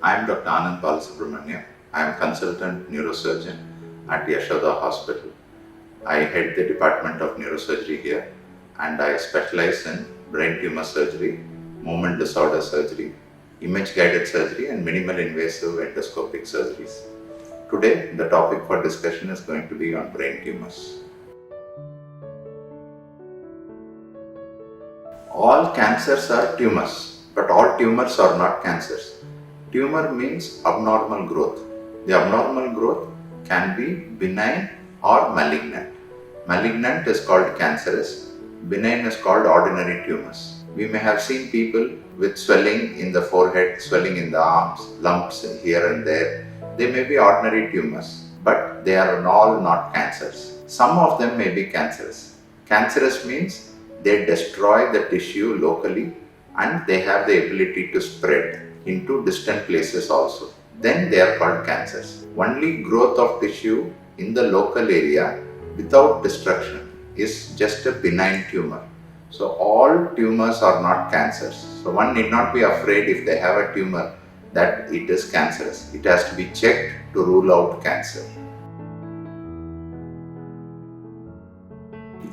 I am Dr. Anand Balasubramanian. I am consultant neurosurgeon at Yashoda Hospital. I head the department of neurosurgery here and I specialize in brain tumor surgery, movement disorder surgery, image guided surgery and minimal invasive endoscopic surgeries. Today, the topic for discussion is going to be on brain tumors. All cancers are tumors, but all tumors are not cancers. Tumor means abnormal growth. The abnormal growth can be benign or malignant. Malignant is called cancerous, benign is called ordinary tumors. We may have seen people with swelling in the forehead, swelling in the arms, lumps here and there. They may be ordinary tumors, but they are all not cancers. Some of them may be cancerous. Cancerous means they destroy the tissue locally and they have the ability to spread into distant places also. Then they are called cancers. Only growth of tissue in the local area without destruction is just a benign tumor. So all tumors are not cancers. So one need not be afraid if they have a tumor that it is cancerous. It has to be checked to rule out cancer.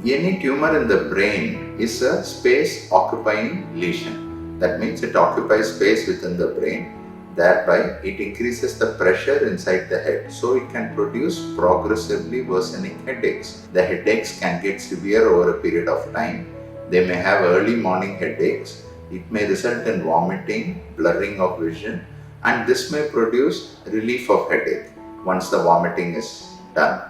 Any tumor in the brain is a space occupying lesion. That means it occupies space within the brain. Thereby, it increases the pressure inside the head, so it can produce progressively worsening headaches. The headaches can get severe over a period of time. They may have early morning headaches. It may result in vomiting, blurring of vision, and this may produce relief of headache once the vomiting is done.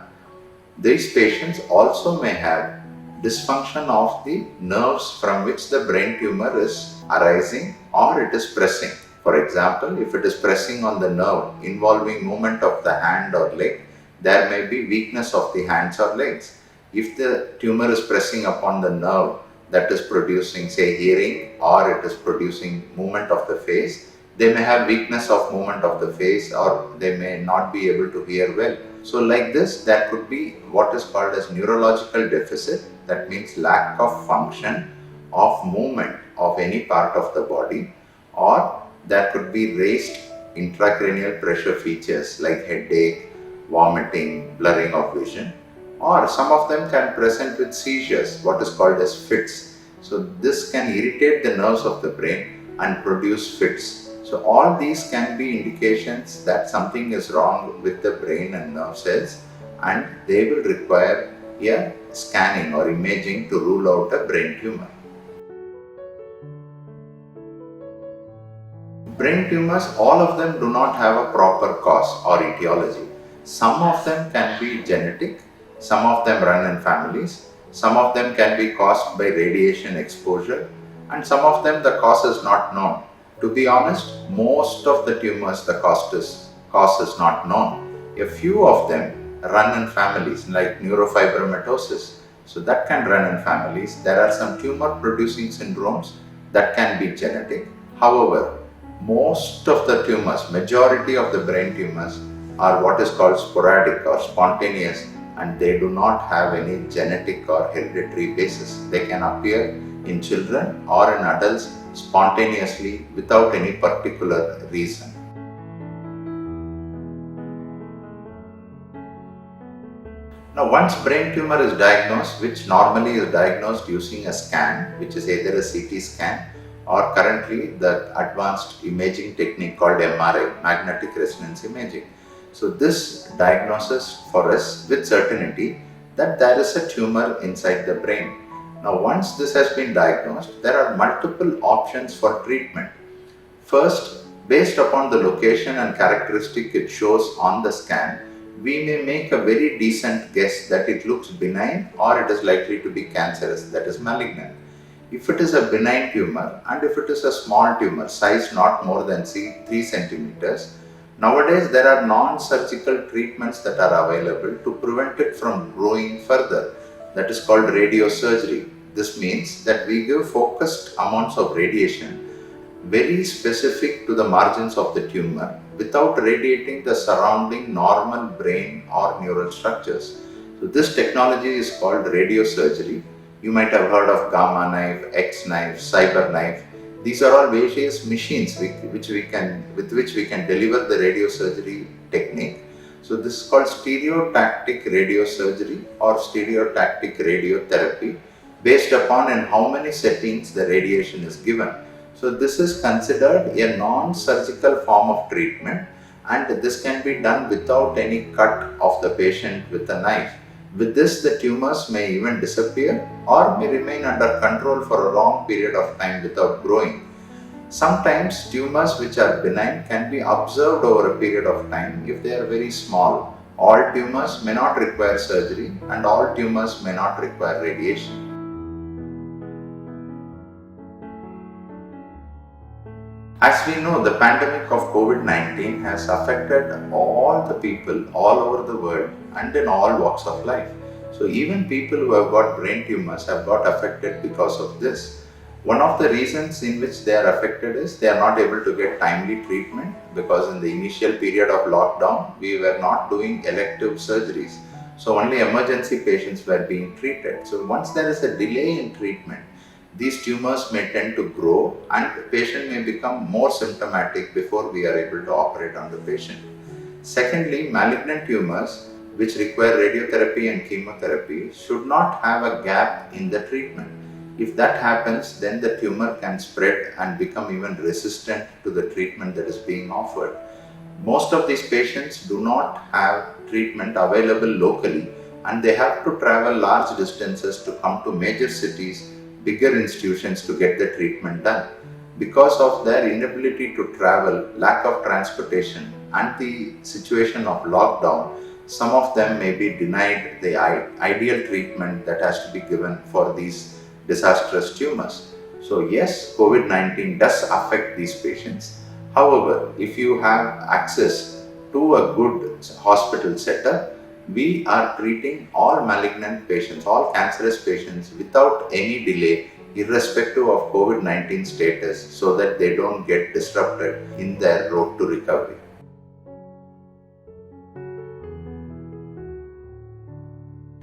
These patients also may have dysfunction of the nerves from which the brain tumor is arising or it is pressing. For example, if it is pressing on the nerve involving movement of the hand or leg, there may be weakness of the hands or legs. If the tumor is pressing upon the nerve that is producing, say, hearing, or it is producing movement of the face, they may have weakness of movement of the face or they may not be able to hear well. So like this, there could be what is called as neurological deficit. That means lack of function of movement of any part of the body, or there could be raised intracranial pressure features like headache, vomiting, blurring of vision, or some of them can present with seizures, what is called as fits. So this can irritate the nerves of the brain and produce fits. So all these can be indications that something is wrong with the brain and nerve cells, and they will require a scanning or imaging to rule out a brain tumor. Brain tumors, all of them do not have a proper cause or etiology. Some of them can be genetic, some of them run in families, some of them can be caused by radiation exposure, and some of them the cause is not known. To be honest, most of the tumors the cause is not known. A few of them run in families like neurofibromatosis. So that can run in families. There are some tumor producing syndromes that can be genetic. However, most of the tumors, majority of the brain tumors are what is called sporadic or spontaneous, and they do not have any genetic or hereditary basis. They can appear in children or in adults spontaneously without any particular reason. Now, once brain tumor is diagnosed, which normally is diagnosed using a scan, which is either a CT scan or currently the advanced imaging technique called MRI, magnetic resonance imaging. So this diagnoses for us with certainty that there is a tumor inside the brain. Now, once this has been diagnosed, there are multiple options for treatment. First, based upon the location and characteristic it shows on the scan, we may make a very decent guess that it looks benign or it is likely to be cancerous, that is malignant. If it is a benign tumor and if it is a small tumor, size not more than 3 centimeters, nowadays there are non-surgical treatments that are available to prevent it from growing further. That is called radiosurgery. This means that we give focused amounts of radiation very specific to the margins of the tumor without radiating the surrounding normal brain or neural structures. So this technology is called radiosurgery. You might have heard of gamma knife, X knife, cyber knife. These are all various machines with which we can deliver the radiosurgery technique. So this is called stereotactic radiosurgery or stereotactic radiotherapy, based upon in how many settings the radiation is given. So this is considered a non-surgical form of treatment, and this can be done without any cut of the patient with a knife. With this, the tumors may even disappear or may remain under control for a long period of time without growing. Sometimes tumors which are benign can be observed over a period of time if they are very small. All tumors may not require surgery and all tumors may not require radiation. As we know, the pandemic of COVID-19 has affected all the people all over the world and in all walks of life. So even people who have got brain tumors have got affected because of this. One of the reasons in which they are affected is they are not able to get timely treatment, because in the initial period of lockdown, we were not doing elective surgeries. So only emergency patients were being treated. So once there is a delay in treatment, these tumors may tend to grow and the patient may become more symptomatic before we are able to operate on the patient. Secondly, malignant tumors which require radiotherapy and chemotherapy should not have a gap in the treatment. If that happens, then the tumor can spread and become even resistant to the treatment that is being offered. Most of these patients do not have treatment available locally and they have to travel large distances to come to major cities, bigger institutions to get the treatment done. Because of their inability to travel, lack of transportation and the situation of lockdown, some of them may be denied the ideal treatment that has to be given for these disastrous tumors. So yes, COVID-19 does affect these patients. However, if you have access to a good hospital setup, we are treating all malignant patients, all cancerous patients without any delay, irrespective of COVID-19 status, so that they don't get disrupted in their road to recovery.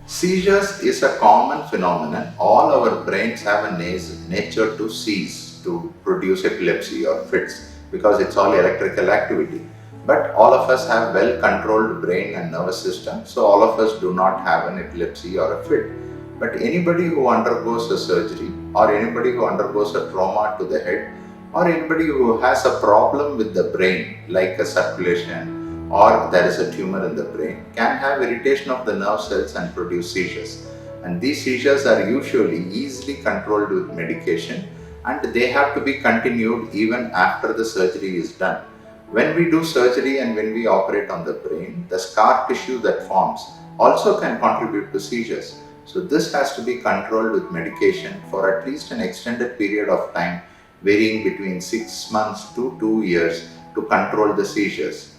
Seizures is a common phenomenon. All our brains have a nature to seize, to produce epilepsy or fits, because it's all electrical activity. But all of us have well controlled brain and nervous system, so all of us do not have an epilepsy or a fit. But anybody who undergoes a surgery, or anybody who undergoes a trauma to the head, or anybody who has a problem with the brain, like a circulation, or there is a tumor in the brain, can have irritation of the nerve cells and produce seizures. And these seizures are usually easily controlled with medication, and they have to be continued even after the surgery is done. When we do surgery and when we operate on the brain, the scar tissue that forms also can contribute to seizures. So this has to be controlled with medication for at least an extended period of time, varying between 6 months to 2 years, to control the seizures.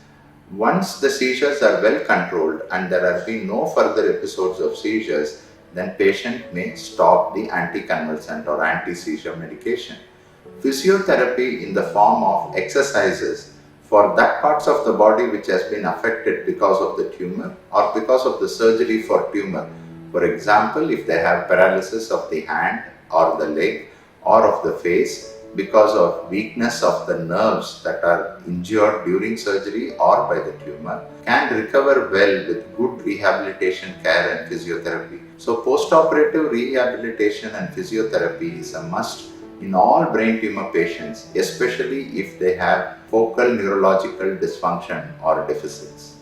Once the seizures are well controlled and there have been no further episodes of seizures, then patient may stop the anticonvulsant or anti-seizure medication. Physiotherapy in the form of exercises for that parts of the body which has been affected because of the tumor or because of the surgery for tumor. For example, if they have paralysis of the hand or the leg or of the face, because of weakness of the nerves that are injured during surgery or by the tumor, can recover well with good rehabilitation care and physiotherapy. So post-operative rehabilitation and physiotherapy is a must in all brain tumor patients, especially if they have focal neurological dysfunction or deficits.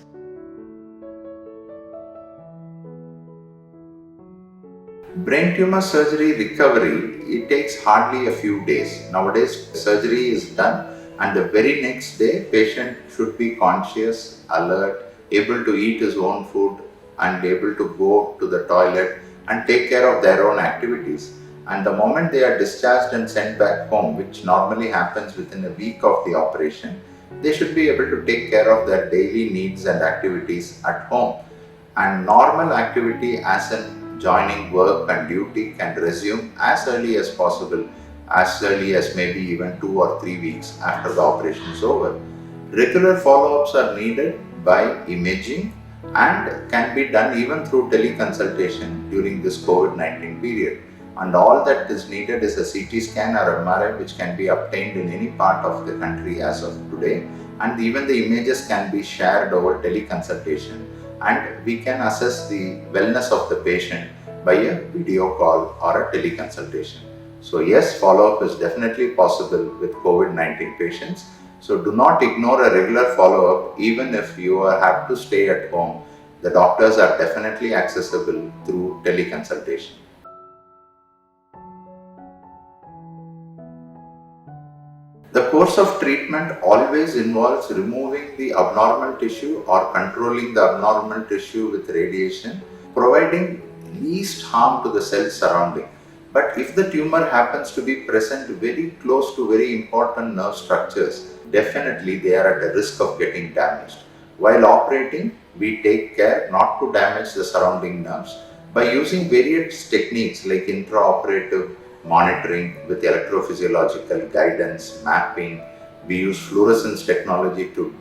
Brain tumor surgery recovery, it takes hardly a few days. Nowadays, surgery is done and the very next day, patient should be conscious, alert, able to eat his own food and able to go to the toilet and take care of their own activities. And the moment they are discharged and sent back home, which normally happens within a week of the operation, they should be able to take care of their daily needs and activities at home. And normal activity as in joining work and duty can resume as early as possible, as early as maybe even 2 or 3 weeks after the operation is over. Regular follow-ups are needed by imaging and can be done even through teleconsultation during this COVID-19 period. and all that is needed is a CT scan or MRI, which can be obtained in any part of the country as of today, and even the images can be shared over teleconsultation, and we can assess the wellness of the patient by a video call or a teleconsultation. So yes, follow-up is definitely possible with COVID-19 patients. So do not ignore a regular follow-up even if you have to stay at home. The doctors are definitely accessible through teleconsultation. The course of treatment always involves removing the abnormal tissue or controlling the abnormal tissue with radiation, providing least harm to the cells surrounding. But if the tumor happens to be present very close to very important nerve structures, definitely they are at a risk of getting damaged. While operating, we take care not to damage the surrounding nerves by using various techniques like intraoperative monitoring with electrophysiological guidance, mapping. We use fluorescence technology to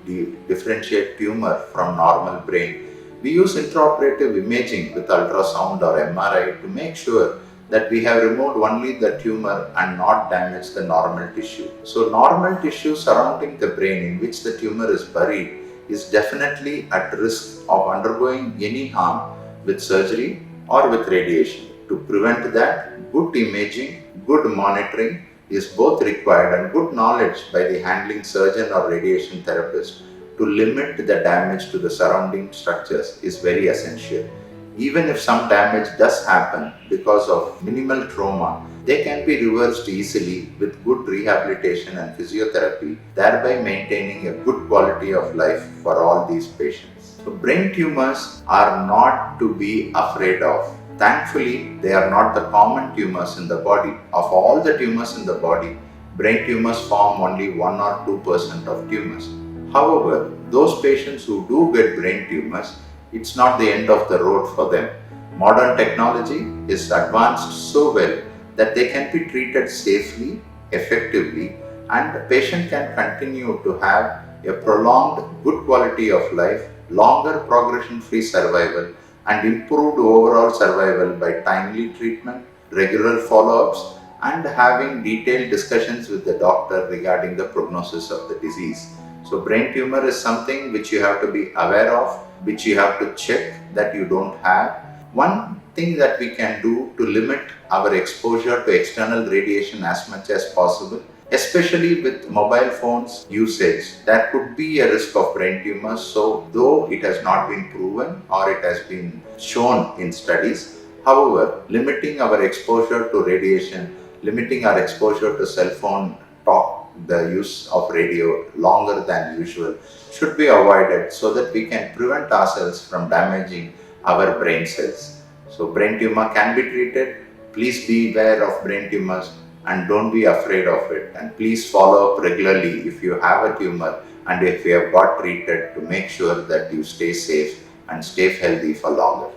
differentiate tumor from normal brain. We use intraoperative imaging with ultrasound or MRI to make sure that we have removed only the tumor and not damaged the normal tissue. So normal tissue surrounding the brain in which the tumor is buried is definitely at risk of undergoing any harm with surgery or with radiation. To prevent that, good imaging, good monitoring is both required, and good knowledge by the handling surgeon or radiation therapist to limit the damage to the surrounding structures is very essential. Even if some damage does happen because of minimal trauma, they can be reversed easily with good rehabilitation and physiotherapy, thereby maintaining a good quality of life for all these patients. So brain tumors are not to be afraid of. Thankfully, they are not the common tumors in the body. Of all the tumors in the body, brain tumors form only 1 or 2% of tumors. However, those patients who do get brain tumors, it's not the end of the road for them. Modern technology is advanced so well that they can be treated safely, effectively, and the patient can continue to have a prolonged good quality of life, longer progression-free survival, and improved overall survival by timely treatment, regular follow-ups, and having detailed discussions with the doctor regarding the prognosis of the disease. So brain tumor is something which you have to be aware of, which you have to check that you don't have. One thing that we can do to limit our exposure to external radiation as much as possible, especially with mobile phones usage, there could be a risk of brain tumors. So though it has not been proven or it has been shown in studies, however, limiting our exposure to radiation, limiting our exposure to cell phone talk, the use of radio longer than usual should be avoided so that we can prevent ourselves from damaging our brain cells. So brain tumor can be treated. Please be aware of brain tumors and don't be afraid of it, and please follow up regularly if you have a tumor and if you have got treated, to make sure that you stay safe and stay healthy for longer.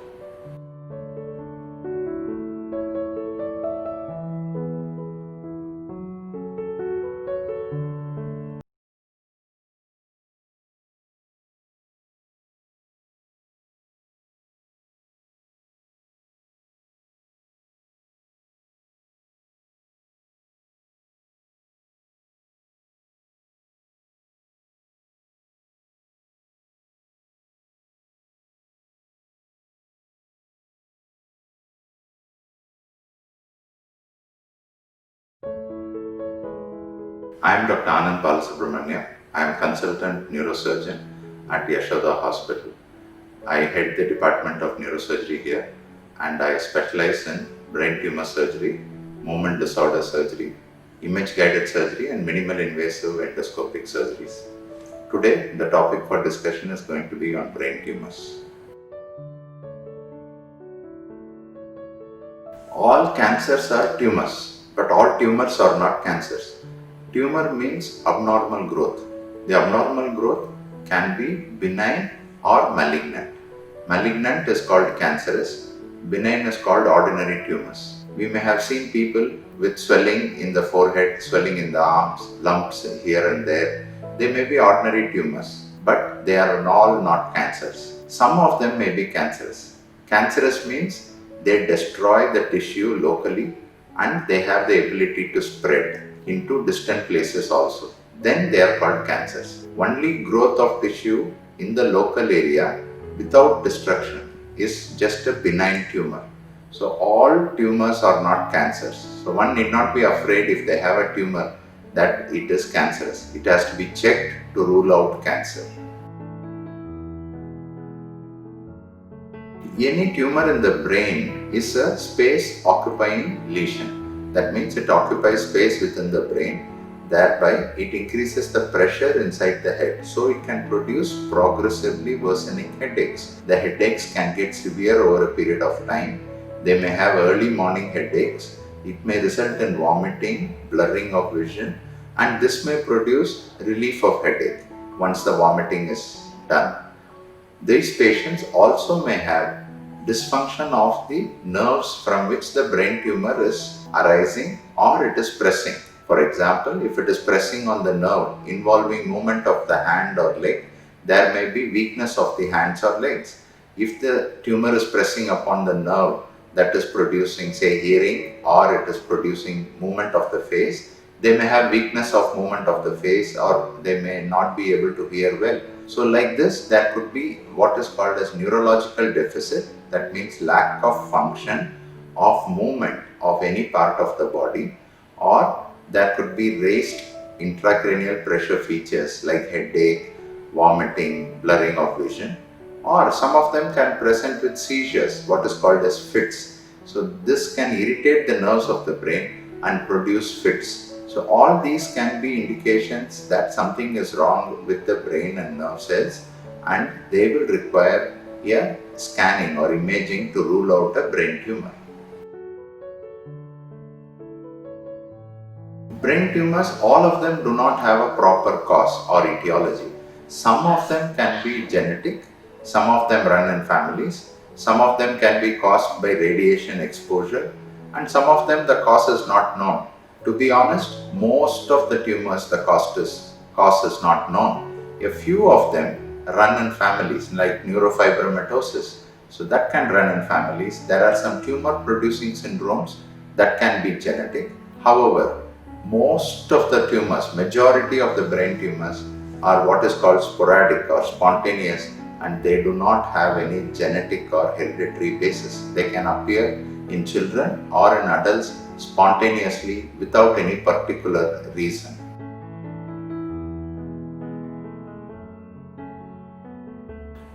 I am Dr. Anand Balasubramanian. I am consultant neurosurgeon at Yashoda Hospital. I head the department of neurosurgery here, and I specialize in brain tumor surgery, movement disorder surgery, image guided surgery, and minimal invasive endoscopic surgeries. Today, the topic for discussion is going to be on brain tumors. All cancers are tumors, but all tumors are not cancers. Tumor means abnormal growth. The abnormal growth can be benign or malignant. Malignant is called cancerous, benign is called ordinary tumors. We may have seen people with swelling in the forehead, swelling in the arms, lumps here and there. They may be ordinary tumors, but they are all not cancers. Some of them may be cancerous. Cancerous means they destroy the tissue locally and they have the ability to spread into distant places also. Then they are called cancers. Only growth of tissue in the local area without destruction is just a benign tumor. So all tumors are not cancers. So one need not be afraid if they have a tumor that it is cancerous. It has to be checked to rule out cancer. Any tumor in the brain is a space occupying lesion. That means it occupies space within the brain. Thereby, it increases the pressure inside the head, so it can produce progressively worsening headaches. The headaches can get severe over a period of time. They may have early morning headaches. It may result in vomiting, blurring of vision, and this may produce relief of headache once the vomiting is done. These patients also may have dysfunction of the nerves from which the brain tumor is arising or it is pressing. For example, if it is pressing on the nerve involving movement of the hand or leg, there may be weakness of the hands or legs. If the tumor is pressing upon the nerve that is producing, say, hearing, or it is producing movement of the face, they may have weakness of movement of the face, or they may not be able to hear well. So like this, there could be what is called as neurological deficit. That means lack of function of movement of any part of the body, or there could be raised intracranial pressure features like headache, vomiting, blurring of vision, or some of them can present with seizures, what is called as fits. So this can irritate the nerves of the brain and produce fits. So all these can be indications that something is wrong with the brain and nerve cells, and they will require a scanning or imaging to rule out a brain tumor. Brain tumors, all of them do not have a proper cause or etiology. Some of them can be genetic, some of them run in families, some of them can be caused by radiation exposure, and some of them the cause is not known. To be honest, most of the tumors the cause is not known. A few of them run in families like neurofibromatosis. So that can run in families. There are some tumor producing syndromes that can be genetic. However, most of the tumors, majority of the brain tumors are what is called sporadic or spontaneous, and they do not have any genetic or hereditary basis. They can appear in children or in adults spontaneously without any particular reason.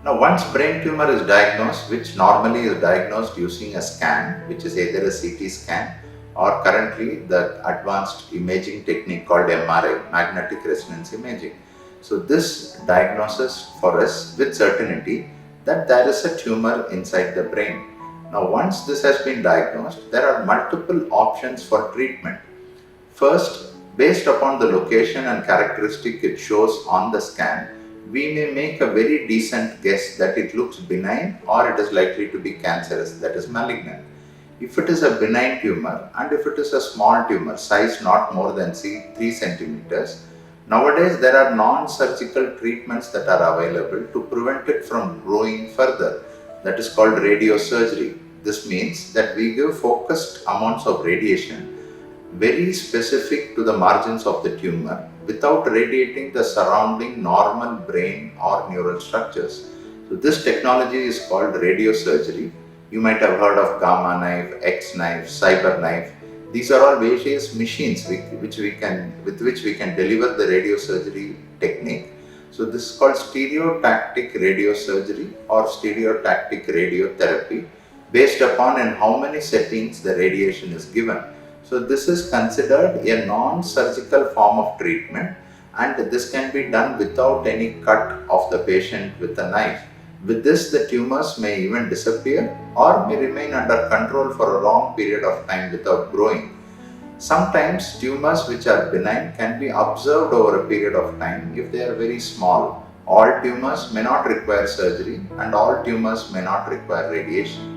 Now, once brain tumor is diagnosed, which normally is diagnosed using a scan, which is either a CT scan or currently the advanced imaging technique called MRI, magnetic resonance imaging. So this diagnoses for us with certainty that there is a tumor inside the brain. Now, once this has been diagnosed, there are multiple options for treatment. First, based upon the location and characteristic it shows on the scan, we may make a very decent guess that it looks benign or it is likely to be cancerous, that is malignant. If it is a benign tumor and if it is a small tumor, size not more than 3 centimeters, nowadays there are non-surgical treatments that are available to prevent it from growing further. That is called radiosurgery. This means that we give focused amounts of radiation very specific to the margins of the tumor without radiating the surrounding normal brain or neural structures. So this technology is called radiosurgery. You might have heard of gamma knife, X knife, cyber knife. These are all various machines with which we can deliver the radiosurgery technique. So this is called stereotactic radiosurgery or stereotactic radiotherapy, based upon in how many settings the radiation is given. So this is considered a non-surgical form of treatment, and this can be done without any cut of the patient with a knife. With this, the tumors may even disappear or may remain under control for a long period of time without growing. Sometimes tumors which are benign can be observed over a period of time if they are very small. All tumors may not require surgery and all tumors may not require radiation.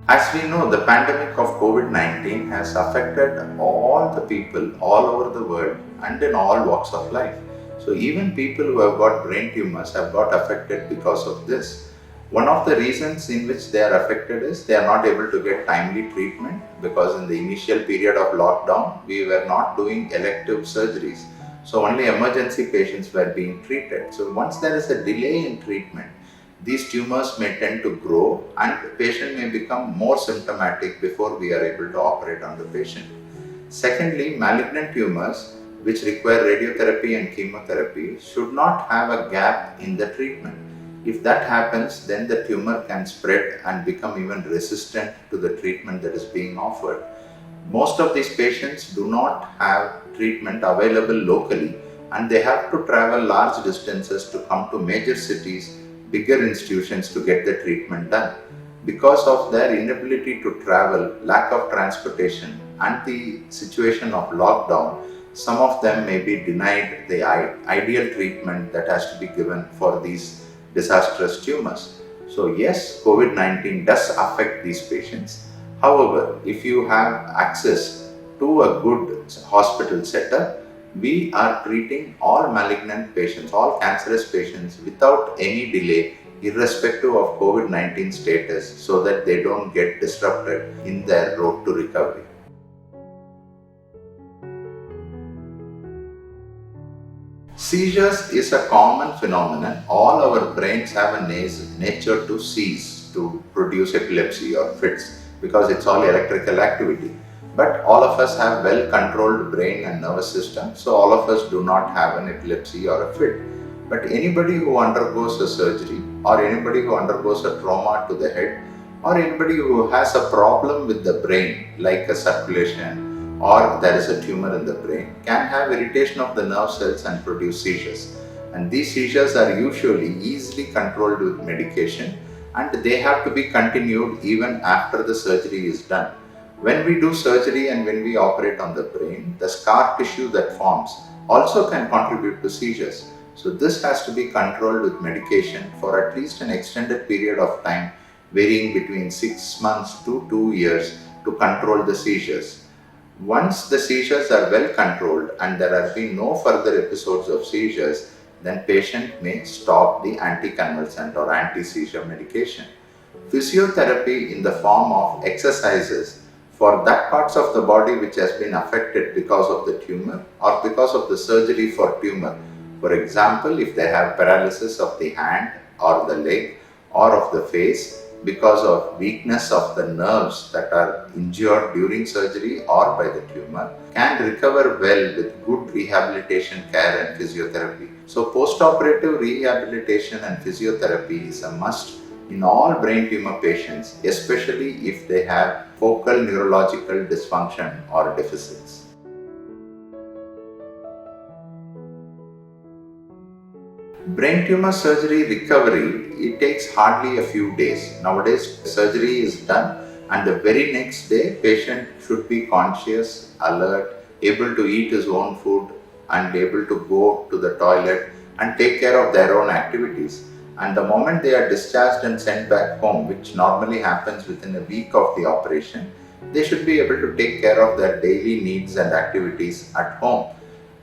As we know, the pandemic of COVID-19 has affected all the people all over the world and in all walks of life. So even people who have got brain tumors have got affected because of this. One of the reasons in which they are affected is they are not able to get timely treatment, because in the initial period of lockdown, we were not doing elective surgeries. So only emergency patients were being treated. So once there is a delay in treatment, these tumors may tend to grow and the patient may become more symptomatic before we are able to operate on the patient. Secondly, malignant tumors which require radiotherapy and chemotherapy should not have a gap in the treatment. If that happens, then the tumor can spread and become even resistant to the treatment that is being offered. Most of these patients do not have treatment available locally and they have to travel large distances to come to major cities, bigger institutions to get the treatment done. Because of their inability to travel, lack of transportation, and the situation of lockdown, some of them may be denied the ideal treatment that has to be given for these disastrous tumors. So yes, COVID-19 does affect these patients. However, if you have access to a good hospital setup, we are treating all malignant patients, all cancerous patients without any delay, irrespective of COVID-19 status, so that they don't get disrupted in their road to recovery. Seizures is a common phenomenon. All our brains have a nature to seize, to produce epilepsy or fits, because it's all electrical activity. But all of us have well controlled brain and nervous system, so all of us do not have an epilepsy or a fit. But anybody who undergoes a surgery, or anybody who undergoes a trauma to the head, or anybody who has a problem with the brain, like a circulation, or there is a tumor in the brain, can have irritation of the nerve cells and produce seizures. And these seizures are usually easily controlled with medication, and they have to be continued even after the surgery is done. When we do surgery and when we operate on the brain, the scar tissue that forms also can contribute to seizures. So this has to be controlled with medication for at least an extended period of time, varying between 6 months to 2 years, to control the seizures. Once the seizures are well controlled and there have been no further episodes of seizures, then patient may stop the anticonvulsant or anti-seizure medication. Physiotherapy in the form of exercises for that parts of the body which has been affected because of the tumor or because of the surgery for tumor. For example, if they have paralysis of the hand or the leg or of the face, because of weakness of the nerves that are injured during surgery or by the tumor, can recover well with good rehabilitation care and physiotherapy. So post-operative rehabilitation and physiotherapy is a must in all brain tumor patients, especially if they have focal neurological dysfunction or deficits. Brain tumor surgery recovery, it takes hardly a few days. Nowadays, surgery is done and the very next day, patient should be conscious, alert, able to eat his own food and able to go to the toilet and take care of their own activities. And the moment they are discharged and sent back home, which normally happens within a week of the operation, they should be able to take care of their daily needs and activities at home.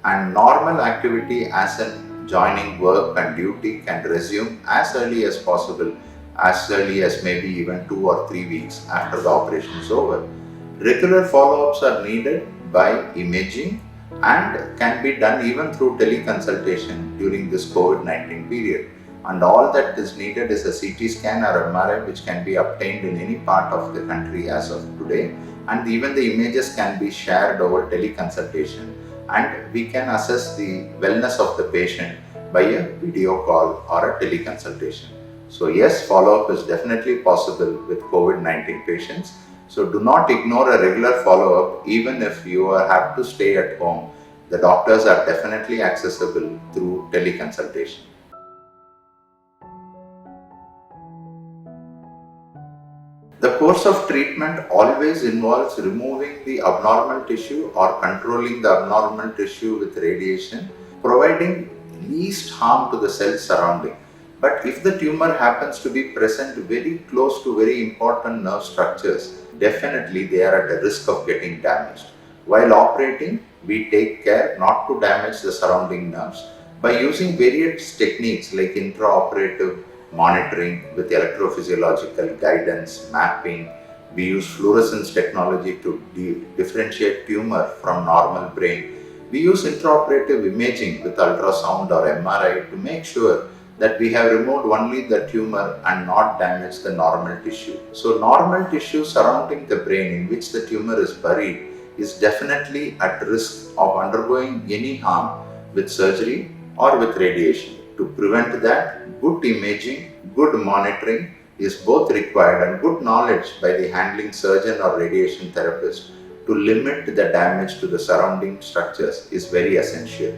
And normal activity as in joining work and duty can resume as early as possible, as early as maybe even 2 or 3 weeks after the operation is over. Regular follow-ups are needed by imaging and can be done even through teleconsultation during this COVID-19 period. And all that is needed is a CT scan or MRI, which can be obtained in any part of the country as of today. And even the images can be shared over teleconsultation, and we can assess the wellness of the patient by a video call or a teleconsultation. So yes, follow-up is definitely possible with COVID-19 patients. So do not ignore a regular follow-up even if you have to stay at home. The doctors are definitely accessible through teleconsultation. The course of treatment always involves removing the abnormal tissue or controlling the abnormal tissue with radiation, providing least harm to the cells surrounding. But if the tumor happens to be present very close to very important nerve structures, definitely they are at a risk of getting damaged. While operating, we take care not to damage the surrounding nerves by using various techniques like intraoperative monitoring with electrophysiological guidance, mapping. We use fluorescence technology to differentiate tumor from normal brain. We use intraoperative imaging with ultrasound or MRI to make sure that we have removed only the tumor and not damaged the normal tissue. So, normal tissue surrounding the brain in which the tumor is buried is definitely at risk of undergoing any harm with surgery or with radiation. To prevent that, good imaging, good monitoring is both required, and good knowledge by the handling surgeon or radiation therapist to limit the damage to the surrounding structures is very essential.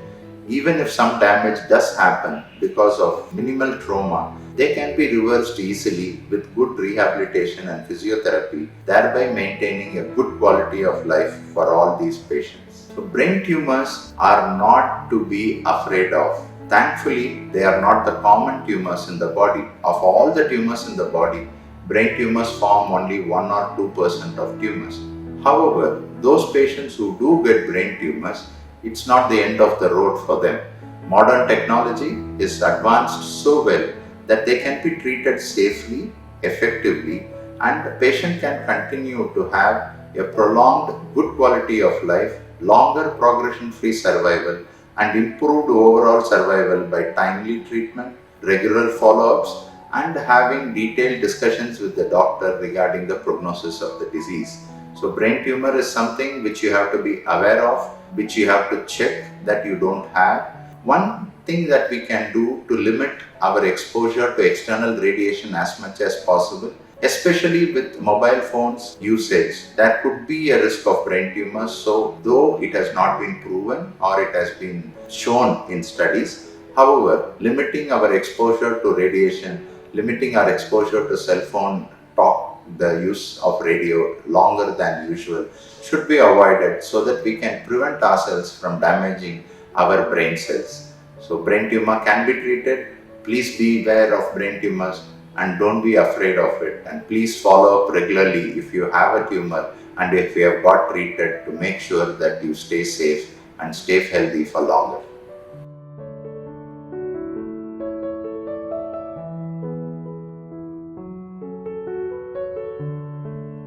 Even if some damage does happen because of minimal trauma, they can be reversed easily with good rehabilitation and physiotherapy, thereby maintaining a good quality of life for all these patients. So, brain tumors are not to be afraid of. Thankfully, they are not the common tumors in the body. Of all the tumors in the body, brain tumors form only 1 or 2% of tumors. However, those patients who do get brain tumors, it's not the end of the road for them. Modern technology is advanced so well that they can be treated safely, effectively, and the patient can continue to have a prolonged good quality of life, longer progression-free survival, and improved overall survival by timely treatment, regular follow-ups, and having detailed discussions with the doctor regarding the prognosis of the disease. So, brain tumor is something which you have to be aware of, which you have to check that you don't have. One thing that we can do to limit our exposure to external radiation as much as possible, especially with mobile phones usage, there could be a risk of brain tumors. So, though it has not been proven or it has been shown in studies, however, limiting our exposure to radiation, limiting our exposure to cell phone talk, the use of radio longer than usual should be avoided so that we can prevent ourselves from damaging our brain cells. So, brain tumor can be treated. Please be aware of brain tumors and don't be afraid of it. And please follow up regularly if you have a tumor and if you have got treated, to make sure that you stay safe and stay healthy for longer.